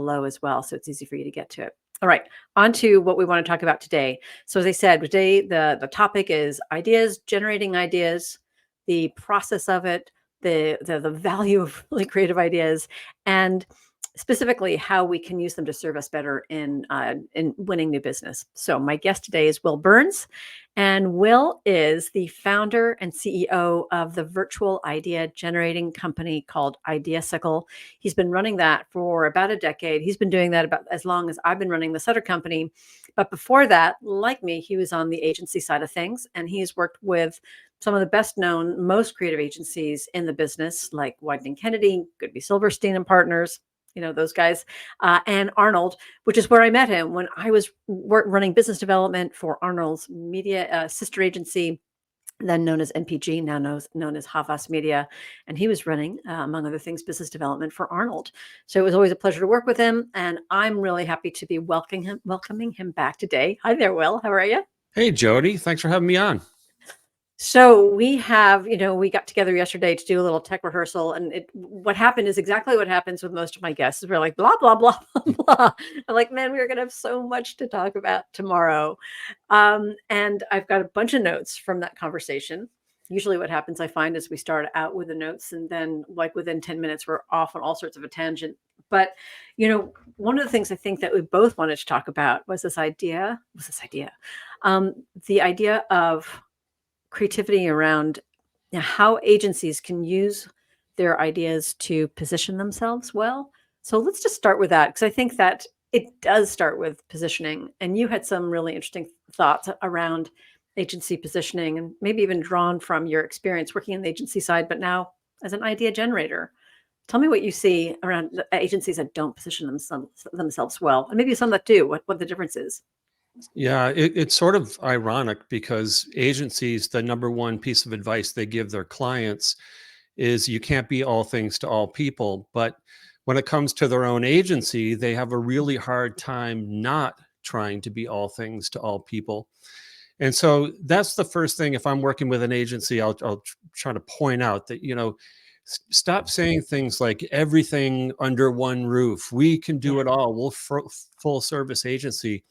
below as well, so it's easy for you to get to it. All right, on to what we want to talk about today. So as I said, today the topic is ideas, generating ideas, the process of it, the value of really creative ideas, and specifically how we can use them to serve us better in winning new business. So my guest today is Will Burns, and Will is the founder and CEO of the virtual idea generating company called Ideasicle. He's been running that for about a decade. He's been doing that about as long as I've been running this other company. But before that, like me, he was on the agency side of things, and he's worked with some of the best known, most creative agencies in the business, like Wieden Kennedy, Goodby Silverstein and Partners, those guys, and Arnold, which is where I met him when I was running business development for Arnold's media sister agency, then known as NPG, now known as Havas Media. And he was running, among other things, business development for Arnold. So it was always a pleasure to work with him. And I'm really happy to be welcoming him back today. Hi there, Will. How are you? Hey, Jody. Thanks for having me on. So we have, we got together yesterday to do a little tech rehearsal, and what happened is exactly what happens with most of my guests. We're like, blah, blah, blah, blah, blah. I'm like, man, we're going to have so much to talk about tomorrow. And I've got a bunch of notes from that conversation. Usually what happens, I find, is we start out with the notes, and then like within 10 minutes, we're off on all sorts of a tangent. But, one of the things I think that we both wanted to talk about was the idea of creativity around how agencies can use their ideas to position themselves well. So let's just start with that, because I think that it does start with positioning. And you had some really interesting thoughts around agency positioning, and maybe even drawn from your experience working in the agency side, but now as an idea generator. Tell me what you see around the agencies that don't position themselves well, and maybe some that do, what the difference is. Yeah, it's sort of ironic because agencies, the number one piece of advice they give their clients is you can't be all things to all people. But when it comes to their own agency, they have a really hard time not trying to be all things to all people. And so that's the first thing. If I'm working with an agency, I'll try to point out that, stop saying things like everything under one roof. We can do it all. We'll full service agency.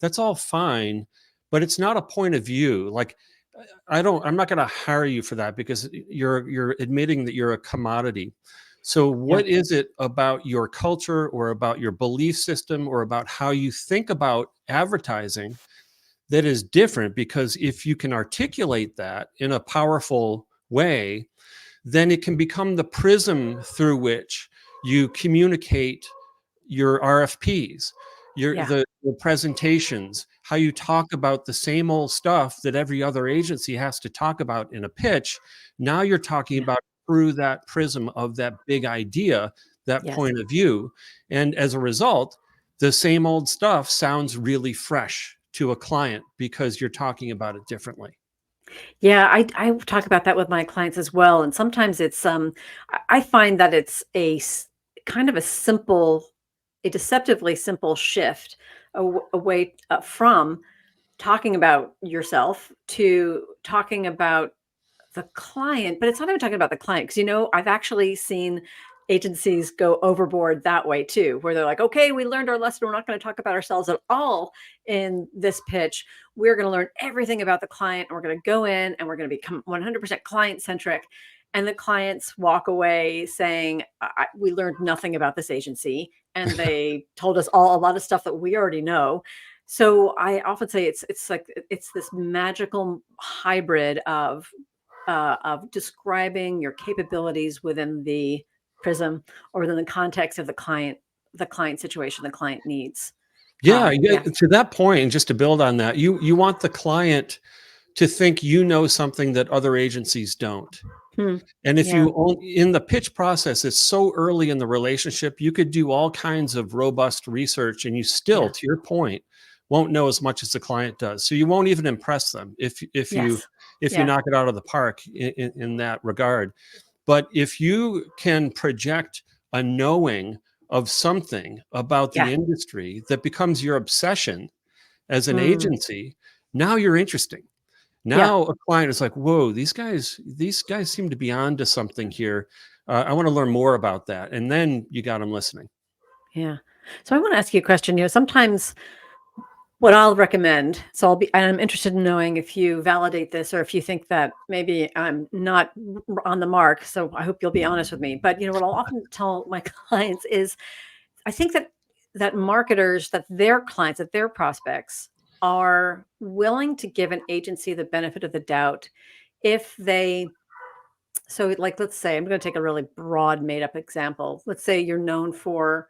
That's all fine, but it's not a point of view. Like, I'm not going to hire you for that, because you're admitting that you're a commodity. So what is it about your culture or about your belief system or about how you think about advertising that is different? Because if you can articulate that in a powerful way, then it can become the prism through which you communicate your RFPs, the presentations, how you talk about the same old stuff that every other agency has to talk about in a pitch. Now you're talking about through that prism of that big idea, that point of view. And as a result, the same old stuff sounds really fresh to a client because you're talking about it differently. Yeah, I talk about that with my clients as well. And sometimes it's, I find that it's kind of a deceptively simple shift away from talking about yourself to talking about the client. But it's not even talking about the client, because, I've actually seen agencies go overboard that way too, where they're like, okay, we learned our lesson. We're not going to talk about ourselves at all in this pitch. We're going to learn everything about the client, and we're going to go in and we're going to become 100% client centric. And the clients walk away saying, we learned nothing about this agency, and they told us a lot of stuff that we already know. So I often say it's this magical hybrid of describing your capabilities within the prism or within the context of the client situation, the client needs. Yeah. To that point, just to build on that, you want the client to think something that other agencies don't. And if in the pitch process, it's so early in the relationship, you could do all kinds of robust research, and you still, to your point, won't know as much as the client does. So you won't even impress them if you knock it out of the park in that regard. But if you can project a knowing of something about the industry that becomes your obsession as an agency, now you're interesting. Now a client is like, whoa, these guys seem to be on to something here. I want to learn more about that. And then you got them listening. Yeah. So I want to ask you a question. Sometimes what I'll recommend, so I'm interested in knowing if you validate this or if you think that maybe I'm not on the mark. So I hope you'll be honest with me. But what I'll often tell my clients is I think that marketers, that their clients, that their prospects are willing to give an agency the benefit of the doubt if they, so like, let's say, I'm going to take a really broad made up example. Let's say you're known for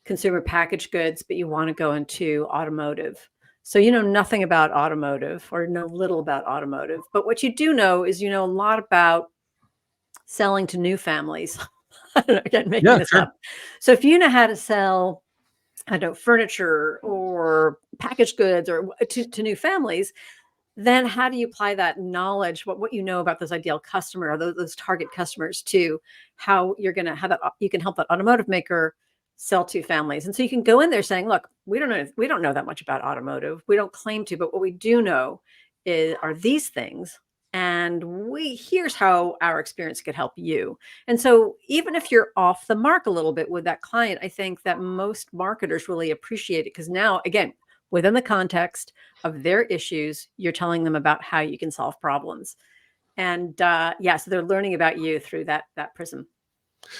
consumer packaged goods, but you want to go into automotive. So you know nothing about automotive or know little about automotive, but what you do know is a lot about selling to new families. I don't know, again, making Yeah, this sure. up. So if you know how to sell, I don't know, furniture or packaged goods or to new families, then how do you apply that knowledge, what you know about those ideal customer or those target customers to how you're going to have that you can help that automotive maker sell to families. And so you can go in there saying, look, we don't know that much about automotive. We don't claim to, but what we do know are these things. And here's how our experience could help you. And so even if you're off the mark a little bit with that client, I think that most marketers really appreciate it because now, again, within the context of their issues, you're telling them about how you can solve problems. And so they're learning about you through that prism.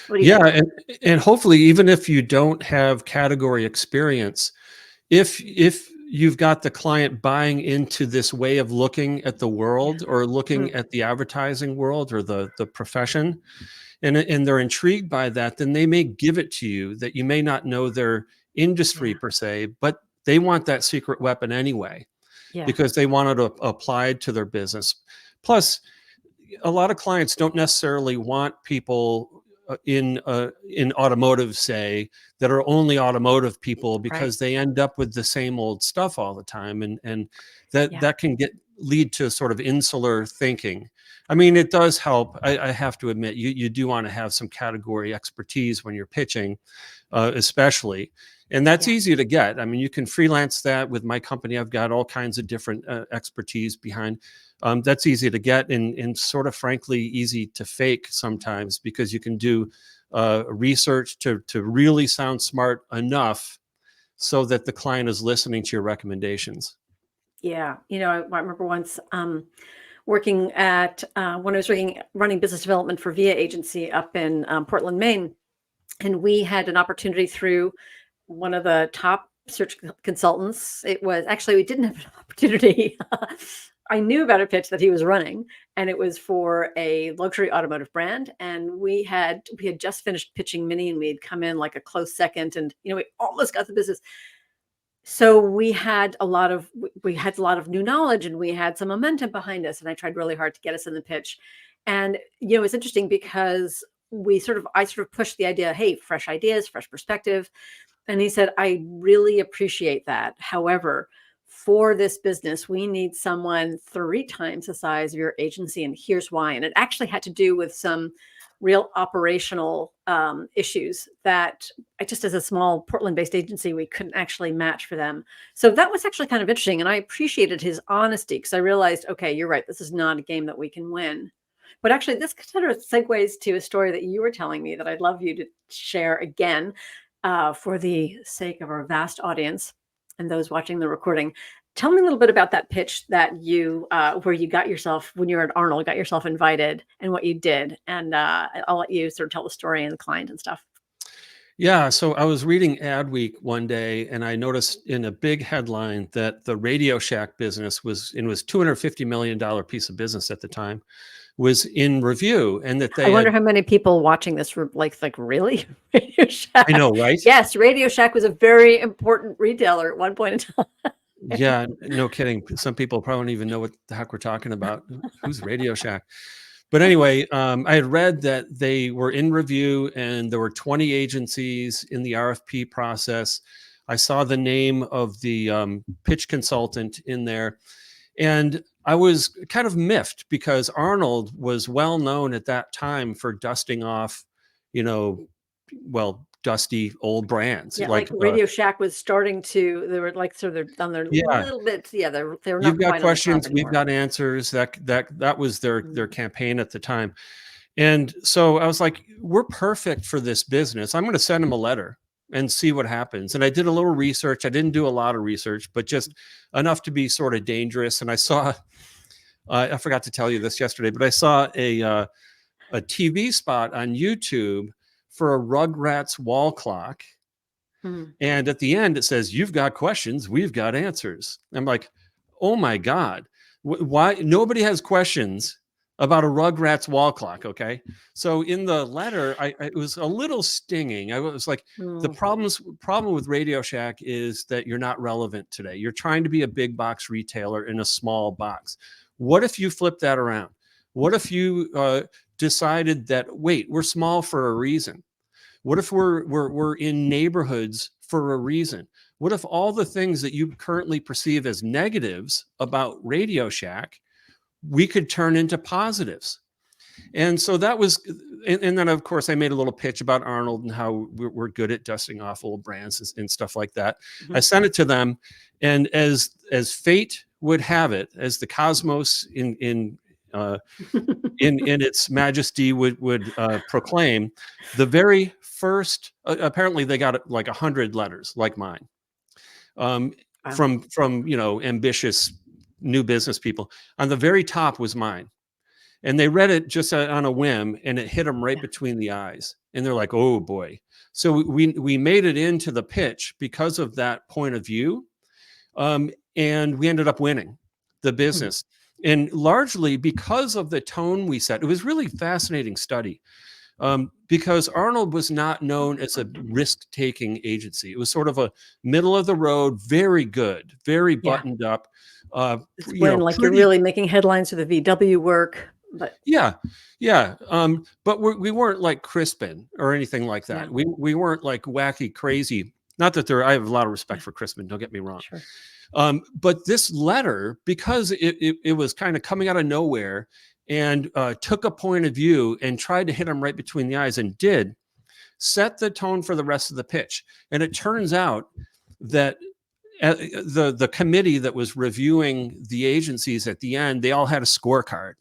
What do you Yeah, think? and hopefully, even if you don't have category experience, if you've got the client buying into this way of looking at the Yeah. world or looking Mm, at the advertising world or the profession, and they're intrigued by that, then they may give it to you that you may not know their industry yeah. per se, but they want that secret weapon anyway Yeah. because they want it applied to their business. Plus, a lot of clients don't necessarily want people in automotive, say, that are only automotive people Right. because they end up with the same old stuff all the time, and that Yeah. that can lead to sort of insular thinking. I mean, it does help. I have to admit, you do want to have some category expertise when you're pitching, especially. And that's Yeah. easy to get. I mean, you can freelance that with my company. I've got all kinds of different expertise behind. That's easy to get and sort of frankly easy to fake sometimes because you can do research to really sound smart enough so that the client is listening to your recommendations. Yeah. I remember once working at when I was running business development for VIA agency up in Portland, Maine, and we had an opportunity through one of the top search consultants. It was actually, we didn't have an opportunity. I knew about a pitch that he was running, and it was for a luxury automotive brand. And we had just finished pitching Mini, and we had come in like a close second, and we almost got the business. So we had a lot of new knowledge, and we had some momentum behind us, and I tried really hard to get us in the pitch. And it's interesting because I sort of pushed the idea, hey, fresh ideas, fresh perspective. And he said, I really appreciate that. However, for this business, we need someone 3 times the size of your agency. And here's why. And it actually had to do with some real operational issues that I just, as a small Portland based agency, we couldn't actually match for them. So that was actually kind of interesting. And I appreciated his honesty because I realized, okay, you're right. This is not a game that we can win. But actually, this kind of segues to a story that you were telling me that I'd love you to share again for the sake of our vast audience and those watching the recording. Tell me a little bit about that pitch that where you got yourself, when you were at Arnold, got yourself invited and what you did. And I'll let you sort of tell the story and the client and stuff. Yeah, so I was reading Adweek one day and I noticed in a big headline that the RadioShack business was $250 million piece of business at the time, was in review, and that I they wonder had. how many people watching this were like really Radio I Shack. know, right? Yes, Radio Shack was a very important retailer at one point in time. Yeah, no kidding. Some people probably don't even know what the heck we're talking about. Who's RadioShack? But anyway, I had read that they were in review and there were 20 agencies in the RFP process. I saw the name of the pitch consultant in there, and I was kind of miffed because Arnold was well known at that time for dusting off, you know, well, dusty old brands Yeah, like like Radio Shack was starting to, they were like sort of on their yeah. little bit. Yeah, they were You've not got quite on the top questions, we've anymore. got answers. That was their Mm. campaign at the time. And so I was like, we're perfect for this business. I'm going to send them a letter. and see what happens. And I did a little research. I didn't do a lot of research, but just enough to be sort of dangerous. And I saw, I forgot to tell you this yesterday, but I saw a TV spot on YouTube for a Rugrats wall clock. And at the end, it says, "You've got questions, we've got answers." I'm like, oh my God, why nobody has questions about a Rugrats wall clock? Okay. So in the letter, it was a little stinging. I was like, the problem with RadioShack is that you're not relevant today. You're trying to be a big box retailer in a small box. What if you flip that around? What if you decided that, wait, we're small for a reason? What if we're in neighborhoods for a reason? What if all the things that you currently perceive as negatives about RadioShack, we could turn into positives? And so that was, and then of course I made a little pitch about Arnold and how we're good at dusting off old brands and stuff like that. I sent it to them, and as fate would have it, as the cosmos in its majesty would proclaim, the very first, apparently they got like 100 letters like mine, from ambitious new business people. On the very top was mine, and they read it just on a whim, and it hit them right between the eyes, and they're like, oh boy. So we made it into the pitch because of that point of view, and we ended up winning the business. And largely because of the tone we set. It was really fascinating study, because Arnold was not known as a risk-taking agency. It was sort of a middle of the road, very good, very buttoned up. It's when you're really making headlines for the VW work. But but we weren't like Crispin or anything like that. We weren't like wacky, crazy. Not that I have a lot of respect for Crispin, don't get me wrong. Sure. But this letter, because it was kind of coming out of nowhere and took a point of view and tried to hit him right between the eyes, and did set the tone for the rest of the pitch. And it turns out that the committee that was reviewing the agencies at the end, they all had a scorecard,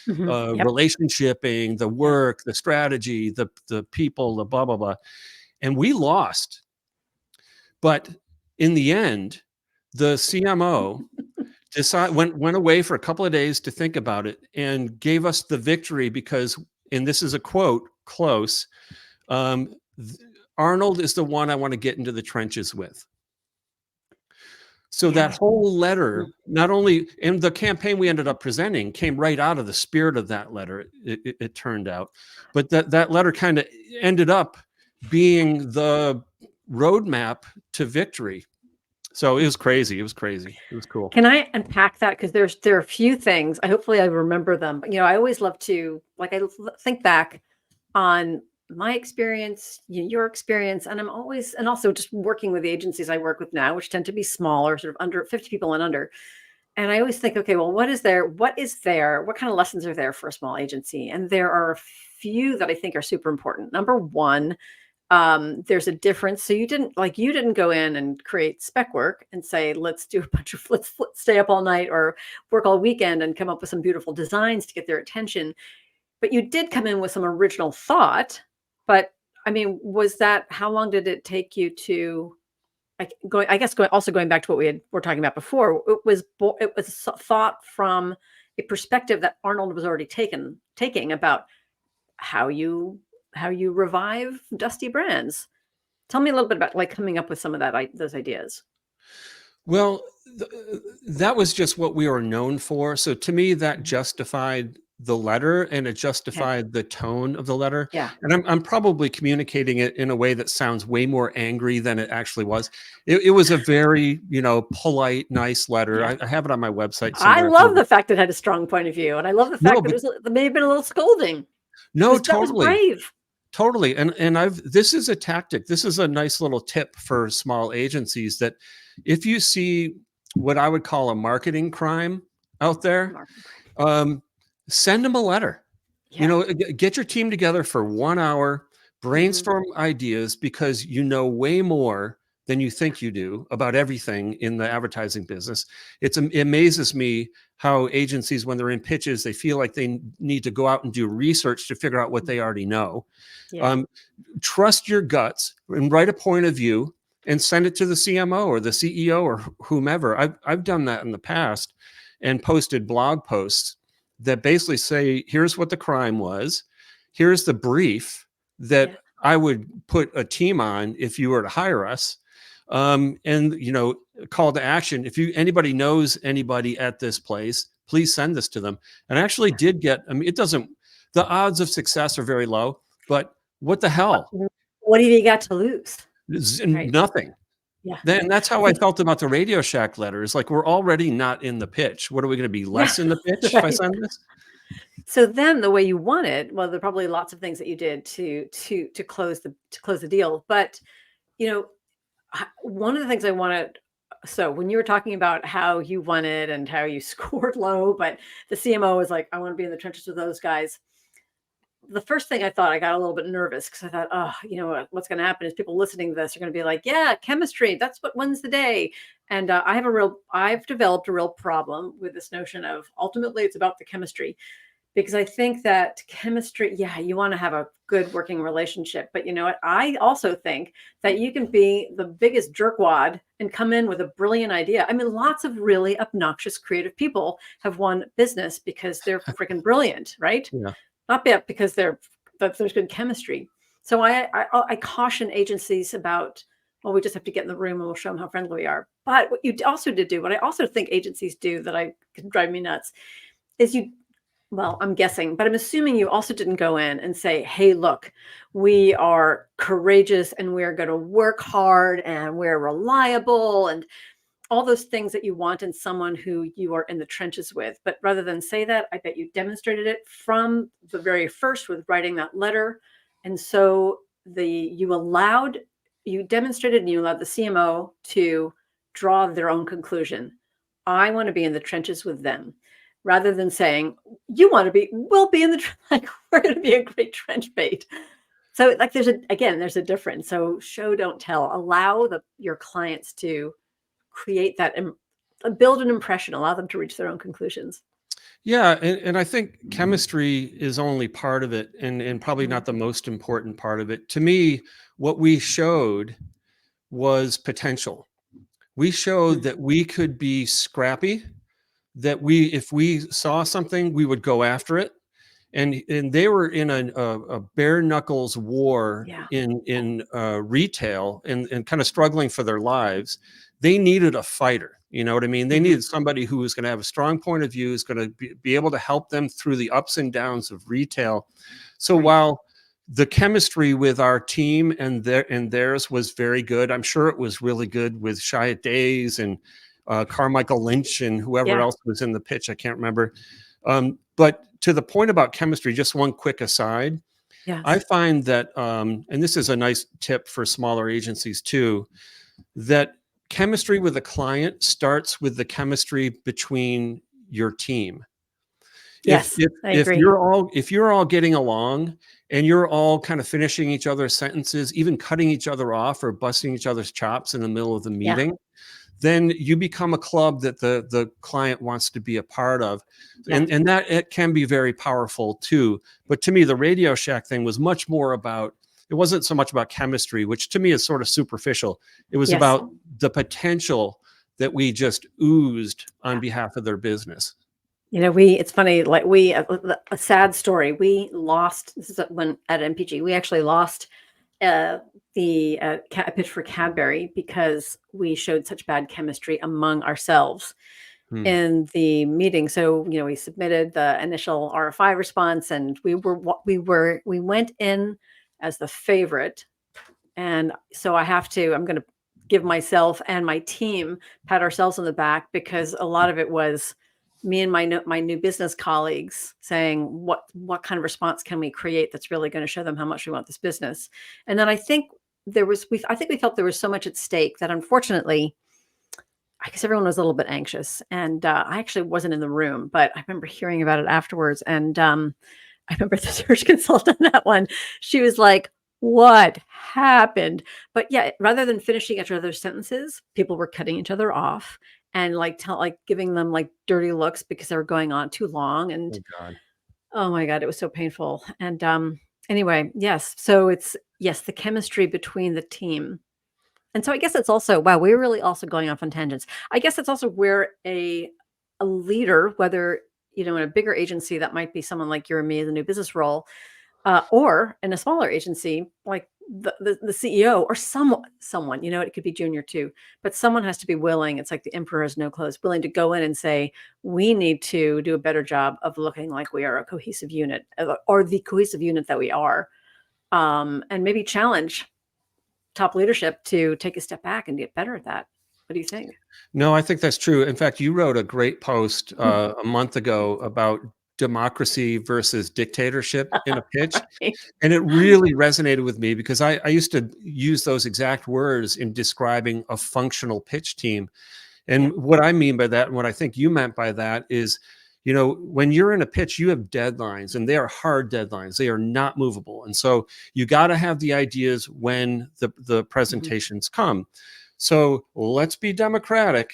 relationshiping, the work, the strategy, the people, the blah, blah, blah. And we lost. But in the end, the CMO went away for a couple of days to think about it and gave us the victory because, and this is a quote, close, Arnold is the one I want to get into the trenches with. So that whole letter, not only, and the campaign we ended up presenting came right out of the spirit of that letter, it turned out, but that letter kind of ended up being the roadmap to victory. So it was crazy. It was crazy. It was cool. Can I unpack that? Because there are a few things. Hopefully I remember them. But I always love to I think back on my experience, your experience, and also just working with the agencies I work with now, which tend to be smaller, sort of under 50 people and under. And I always think, okay, well, what kind of lessons are there for a small agency? And there are a few that I think are super important. Number one, there's a difference. So you didn't go in and create spec work and say, let's stay up all night or work all weekend and come up with some beautiful designs to get their attention. But you did come in with some original thought. But I mean, how long did it take you to going back to what we're talking about before? It was thought from a perspective that Arnold was already taking about how you revive dusty brands. Tell me a little bit about coming up with some of those ideas. Well, that was just what we were known for. So to me, that justified the letter, and it justified the tone of the letter. Yeah. And I'm probably communicating it in a way that sounds way more angry than it actually was. It was a very, polite, nice letter. Yeah. I have it on my website somewhere. I love the fact it had a strong point of view. And I love the fact that it may have been a little scolding. No, totally. That was brave. Totally. And this is a tactic. This is a nice little tip for small agencies, that if you see what I would call a marketing crime out there, send them a letter. Yeah. Get your team together for 1 hour, brainstorm ideas, because way more than you think you do about everything in the advertising business. It amazes me how agencies, when they're in pitches, they feel like they need to go out and do research to figure out what they already know. Yeah. Trust your guts and write a point of view and send it to the CMO or the CEO or whomever. I've done that in the past and posted blog posts that basically say, here's what the crime was. Here's the brief that Yeah. I would put a team on if you were to hire us. And, call to action. If anybody knows anybody at this place, please send this to them. And I actually did get, the odds of success are very low, but what the hell? What have you got to lose? Right. Nothing. Yeah. Then that's how I felt about the RadioShack letters. Like, we're already not in the pitch. What are we going to be less in the pitch if I send this? So then the way you want it, well, there are probably lots of things that you did to close the deal. But, one of the things I wanted, so when you were talking about how you won it and how you scored low, but the CMO was like, I want to be in the trenches with those guys. The first thing I thought, I got a little bit nervous because I thought, what's going to happen is people listening to this are going to be like, yeah, chemistry, that's what wins the day. And I've developed a real problem with this notion of ultimately it's about the chemistry, because I think that chemistry, yeah, you want to have a good working relationship, but you know what? I also think that you can be the biggest jerkwad and come in with a brilliant idea. I mean, lots of really obnoxious creative people have won business because they're freaking brilliant, right? Yeah. Not bad because there's good chemistry. So I caution agencies about, well, we just have to get in the room and we'll show them how friendly we are. But what you also did do, what I also think agencies do that can drive me nuts, is well, I'm guessing, but I'm assuming you also didn't go in and say, hey, look, we are courageous and we're going to work hard and we're reliable and all those things that you want in someone who you are in the trenches with. But rather than say that, I bet you demonstrated it from the very first with writing that letter. And so you demonstrated and you allowed the CMO to draw their own conclusion. I want to be in the trenches with them, rather than saying, we'll be in the, like, we're going to be a great trench bait. So like, there's a difference. So show, don't tell, allow your clients to create that and build an impression, allow them to reach their own conclusions. Yeah. And I think chemistry is only part of it and probably not the most important part of it. To me, what we showed was potential. We showed that we could be scrappy, that if we saw something, we would go after it. And they were in a bare knuckles war in retail and kind of struggling for their lives. They needed a fighter. You know what I mean? They needed somebody who was going to have a strong point of view, is going to be able to help them through the ups and downs of retail. So while the chemistry with our team and theirs was very good, I'm sure it was really good with Chiat Days and Carmichael Lynch and whoever else was in the pitch. I can't remember. But to the point about chemistry, just one quick aside. I find that, and this is a nice tip for smaller agencies too, that chemistry with a client starts with the chemistry between your team. Yes, I agree. If you're all getting along and you're all kind of finishing each other's sentences, even cutting each other off or busting each other's chops in the middle of the meeting, then you become a club that the client wants to be a part of. And that it can be very powerful too. But to me, the RadioShack thing was much more about, it wasn't so much about chemistry, which to me is sort of superficial. It was about the potential that we just oozed on behalf of their business. You know, it's funny, like a sad story. We lost, this is when at MPG, we actually lost a pitch for Cadbury because we showed such bad chemistry among ourselves in the meeting. So, we submitted the initial RFI response and we went in as the favorite. And so I'm going to give myself and my team pat ourselves on the back, because a lot of it was me and my new business colleagues saying, what kind of response can we create that's really going to show them how much we want this business? And then I think we felt there was so much at stake that unfortunately, I guess everyone was a little bit anxious. And I actually wasn't in the room, but I remember hearing about it afterwards. And I remember the search consultant on that one. She was like, what happened? But yeah, rather than finishing each other's sentences, people were cutting each other off and like giving them like dirty looks because they were going on too long. And Oh God. oh my God, it was so painful. And anyway, yes. So it's yes, the chemistry between the team. And so I guess it's also wow, we're really also going off on tangents. I guess it's also where a leader, whether in a bigger agency that might be someone like you or me in the new business role, or in a smaller agency like the CEO or someone, it could be junior too, but someone has to be willing. It's like the emperor has no clothes, willing to go in and say, we need to do a better job of looking like we are a cohesive unit or the cohesive unit that we are, and maybe challenge top leadership to take a step back and get better at that. What do you think? No, I think that's true. In fact, you wrote a great post Hmm. a month ago about democracy versus dictatorship in a pitch. Right. And it really resonated with me because I used to use those exact words in describing a functional pitch team. Yeah. And what I mean by that, and what I think you meant by that is, when you're in a pitch, you have deadlines and they are hard deadlines. They are not movable. And so you got to have the ideas when the Mhm. presentations come. So let's be democratic.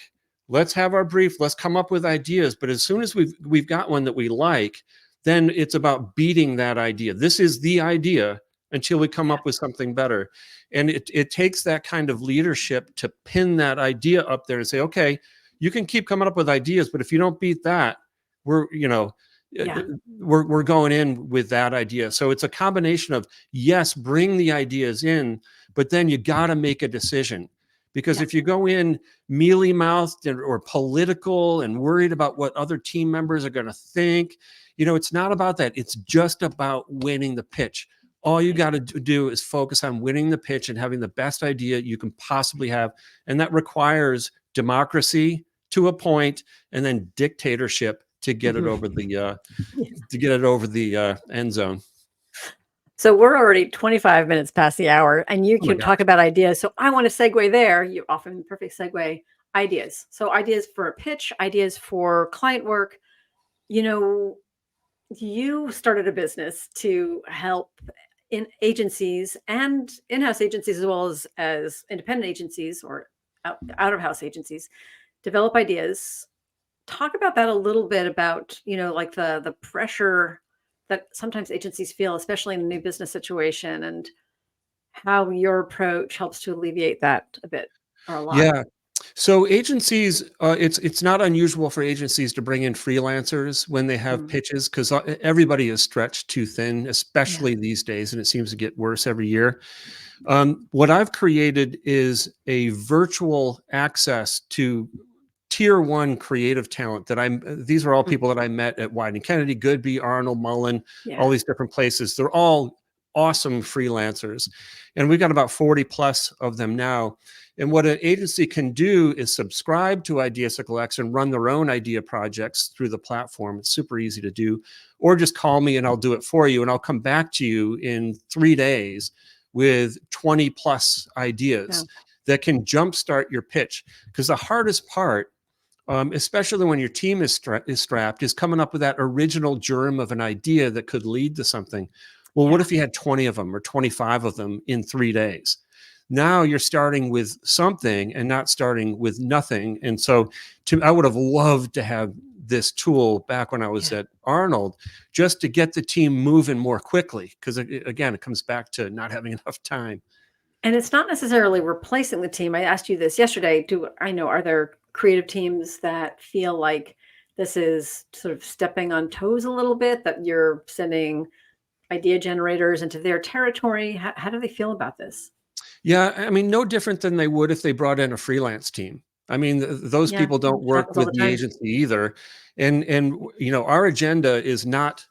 Let's have our brief. Let's come up with ideas. But as soon as we've got one that we like, then it's about beating that idea. This is the idea until we come Yeah. up with something better. And it takes that kind of leadership to pin that idea up there and say, okay, you can keep coming up with ideas, but if you don't beat that, we're, uh, uh, Yeah. we're going in with that idea. So it's a combination of, yes, bring the ideas in, but then you got to make a decision. Because Yeah. if you go in mealy mouthed or political and worried about what other team members are going to think, it's not about that. It's just about winning the pitch. All you Right. got to do is focus on winning the pitch and having the best idea you can possibly have. And that requires democracy to a point, and then dictatorship to get it Mhm. over the Yes. end zone. So we're already 25 minutes past the hour and you Oh my can talk gosh. about ideas. So I want to segue there. You often perfect segue ideas. So ideas for a pitch, ideas for client work. You know, you started a business to help in agencies and in-house agencies as well as independent agencies or out of house agencies develop ideas. Talk about that a little bit about, like the pressure that sometimes agencies feel, especially in a new business situation, and how your approach helps to alleviate that a bit or a lot. Yeah. So agencies, it's not unusual for agencies to bring in freelancers when they have Mm. pitches because everybody is stretched too thin, Yeah. especially these days, and it seems to get worse every year. What I've created is a virtual access to tier one creative talent that these are all Mm. people that I met at Wyden Kennedy, Goodby, Arnold, Mullen, all Yeah. these different places. They're all awesome freelancers. And we've got about 40 plus of them now. And what an agency can do is subscribe to Ideasicle X and run their own idea projects through the platform. It's super easy to do. Or just call me and I'll do it for you. And I'll come back to you in 3 days with 20 plus Yeah. ideas that can jumpstart your pitch. Because the hardest part, especially when your team is strapped, is coming up with that original germ of an idea that could lead to something. Well, what Yeah. if you had 20 of them or 25 of them in 3 days? Now you're starting with something and not starting with nothing. And so I would have loved to have this tool back when I was Yeah. at Arnold just to get the team moving more quickly. Because again, it comes back to not having enough time. And it's not necessarily replacing the team. I asked you this yesterday. Are there creative teams that feel like this is sort of stepping on toes a little bit, that you're sending idea generators into their territory? How do they feel about this? Yeah, I mean, no different than they would if they brought in a freelance team. I mean, those Yeah, people don't it work happens all with the the time. agency either. And our agenda is not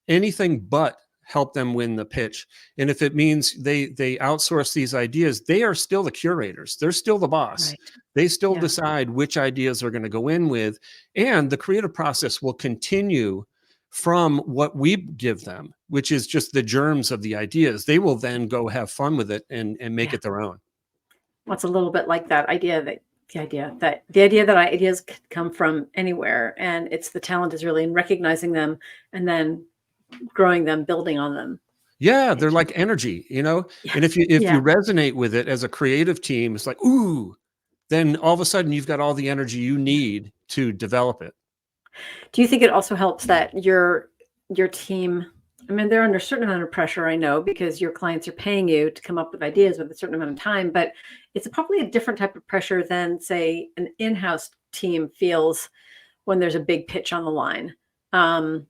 anything but help them win the pitch. And if it means they outsource these ideas, they are still the curators. They're still the boss. Right. They still Yeah. decide which ideas are going to go in with, and the creative process will continue from what we give them, which is just the germs of the ideas. They will then go have fun with it and make Yeah. it their own. What's a little bit like that idea that the idea that ideas could come from anywhere, and it's the talent is really in recognizing them and then growing them, building on them. Yeah, they're like energy, Yeah. and if you Yeah. resonate with it as a creative team, it's like, ooh, then all of a sudden you've got all the energy you need to develop it. Do you think it also helps that your team, I mean, they're under a certain amount of pressure, I know, because your clients are paying you to come up with ideas with a certain amount of time, but it's probably a different type of pressure than, say, an in-house team feels when there's a big pitch on the line. Um,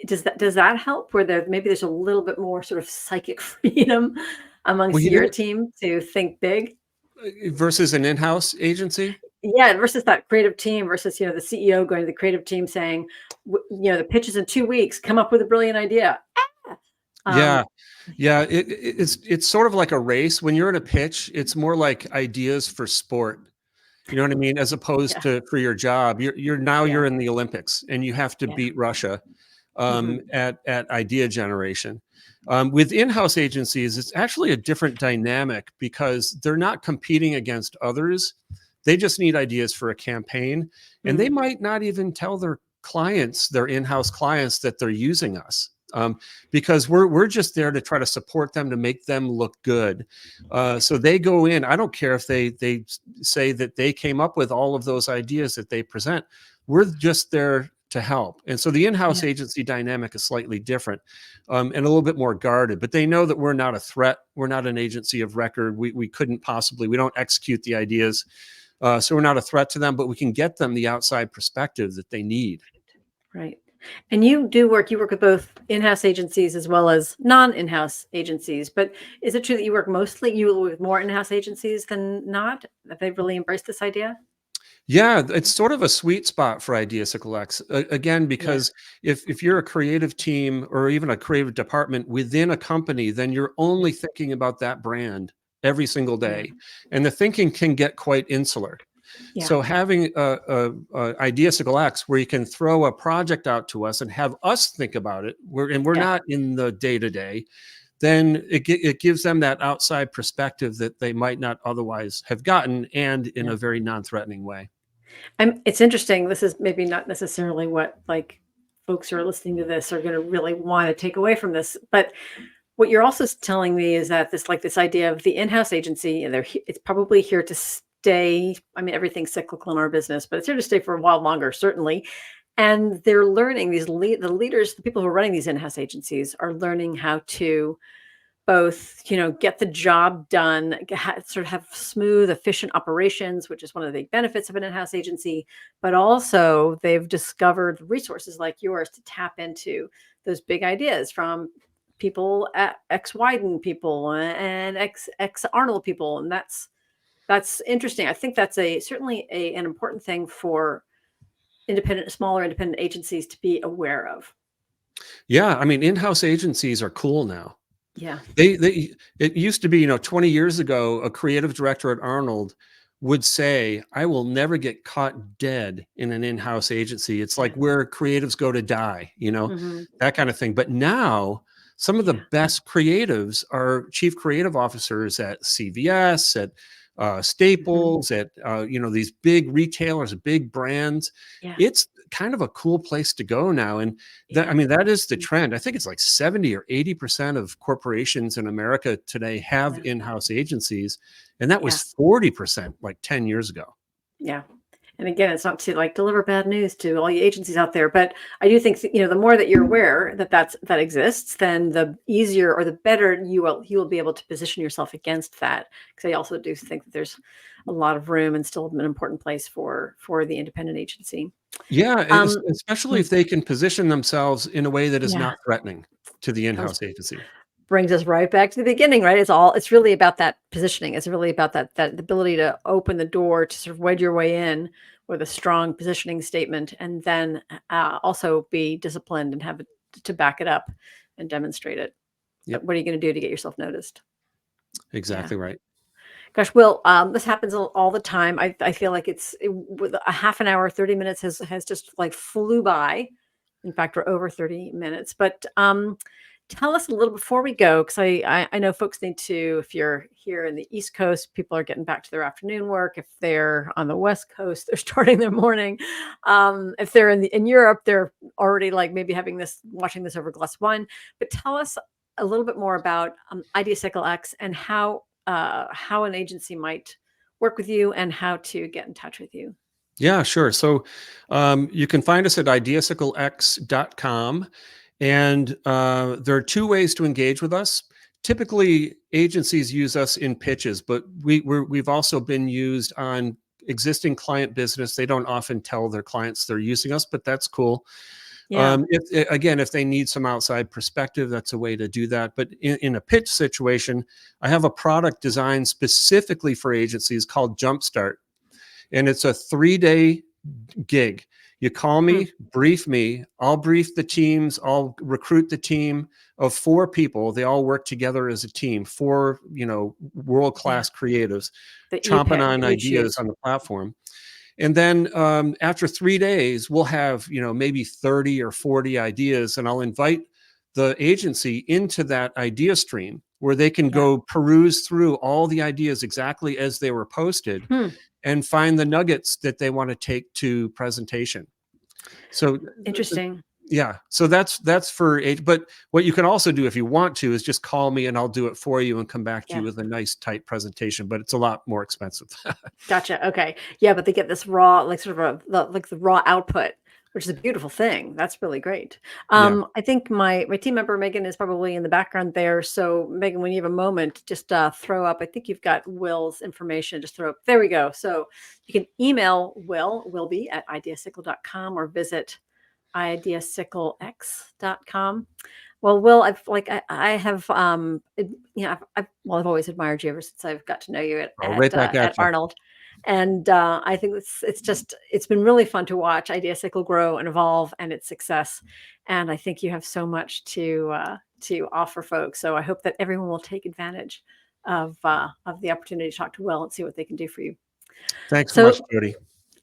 does that help where maybe there's a little bit more sort of psychic freedom Well, amongst your team to think big? versus an in-house agency? Yeah, versus that creative team versus, the CEO going to the creative team saying, "The pitch is in 2 weeks. Come up with a brilliant idea." Yeah. Um, Yeah, it's sort of like a race. When you're in a pitch, it's more like ideas for sport. You know what I mean? As opposed yeah, to for your job. You're yeah, in the Olympics and you have to yeah. beat Russia Mhm. at idea generation. With in-house agencies, it's actually a different dynamic because they're not competing against others. They just need ideas for a campaign, and they Mm, might not even tell their clients, their in-house clients, that they're using us. Because we're just there to try to support them to make them look good. So they go in. I don't care if they say that they came up with all of those ideas that they present. We're just there to help. And so the in-house yeah, agency dynamic is slightly different, and a little bit more guarded, but they know that we're not a threat. We're not an agency of record. We couldn't possibly, we don't execute the ideas. So we're not a threat to them, but we can get them the outside perspective that they need. right. And you work with both in-house agencies as well as non-in-house agencies, but is it true that you work with more in-house agencies than not? That they've really embraced this idea? Yeah, it's sort of a sweet spot for Ideasicle X. Again, Yeah, because if you're a creative team or even a creative department within a company, then you're yeah, only thinking about that brand every single yeah, day, and the thinking can get quite insular. yeah, So having a Ideasicle X where you can throw a project out to us and have us think about it, we're yeah, not in the day to day, then it gives them that outside perspective that they might not otherwise have gotten, and in yeah. a very non-threatening way. It's interesting. This is maybe not necessarily what like folks who are listening to this are going to really want to take away from this, but what you're also telling me is that this idea of the in-house agency, and it's probably here to stay. I mean, everything's cyclical in our business, but it's here to stay for a while longer, certainly. And they're learning the leaders, the people who are running these in-house agencies are learning how to both, get the job done, sort of have smooth, efficient operations, which is one of the big benefits of an in-house agency. But also, they've discovered resources like yours to tap into those big ideas from people at ex Wyden people and ex Arnold people, and that's interesting. I think that's certainly an important thing for smaller independent agencies to be aware of. Yeah, I mean, in-house agencies are cool now. Yeah, They it used to be, 20 years ago, a creative director at Arnold would say, "I will never get caught dead in an in-house agency. It's yeah, like where creatives go to die," hmm, that kind of thing. But now some of the yeah, best creatives are chief creative officers at CVS, at hmm, Staples, at these big retailers, big brands. yeah, It's kind of a cool place to go now, and that, I yeah. mean, that is the trend. I think it's like 70 or 80% of corporations in America today have Yeah. in-house agencies, and that Yeah. was 40% like 10 years ago. Yeah. And again, it's not to like deliver bad news to all you agencies out there, but I do think that, the more that you're aware that that exists, then the easier or the better you will be able to position yourself against that. Because I also do think that there's a lot of room and still an important place for the independent agency. Yeah, Um, especially hmm, if they can position themselves in a way that is yeah, not threatening to the comes in-house agency. brings us right back to the beginning, right? It's really about that positioning. It's really about that ability to open the door to sort of wedge your way in with a strong positioning statement, and then also be disciplined and have it to back it up and demonstrate it. Yep, What are you going to do to get yourself noticed? Yeah. exactly right. Gosh, Will, this happens all the time. I feel like with a half an hour, 30 minutes has just like flew by. In fact, we're over 30 minutes. But tell us a little before we go, because I know folks need to, if you're here in the East Coast, people are getting back to their afternoon work. If they're on the West Coast, they're starting their morning. If they're in Europe, they're already like maybe watching this over a glass of wine. But tell us a little bit more about Ideasicle X and how an agency might work with you and how to get in touch with you. Yeah, sure. So you can find us at ideasiclex.com. And there are two ways to engage with us. Typically, agencies use us in pitches, but we've also been used on existing client business. They don't often tell their clients they're using us, but that's cool. Yeah. If they need some outside perspective, that's a way to do that. But in a pitch situation, I have a product designed specifically for agencies called Jumpstart. And it's a 3-day gig. You call Hmm. me, brief me, I'll brief the teams, I'll recruit the team of 4 people. They all work together as a team, 4, Yeah. world-class creatives That you chomping pick, on that you ideas choose. on the platform. And then after 3 days, we'll have, maybe 30 or 40 ideas, and I'll invite the agency into that idea stream where they can Yeah. go peruse through all the ideas exactly as they were posted Hmm. and find the nuggets that they want to take to presentation. So Interesting. yeah, so that's for age. But what you can also do if you want to is just call me and I'll do it for you and come back to you Yeah. with a nice tight presentation. But it's a lot more expensive. Gotcha. Okay. Yeah, but they get this raw, like sort of the raw output, which is a beautiful thing. That's really great. Yeah. I think my team member Megan is probably in the background there. So Megan, when you have a moment, just throw up. I think you've got Will's information. Just throw up. There we go. So you can email Will be at ideasicle.com or visit ideasiclex.com. Well, Will, I have, I've always admired you ever since I've got to know you Oh, right back at at you. Arnold, and I think it's been really fun to watch Ideasicle grow and evolve and its success, and I think you have so much to offer folks. So I hope that everyone will take advantage of the opportunity to talk to Will and see what they can do for you. Thanks so much, So Jody.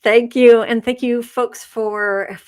thank you, and thank you, folks, for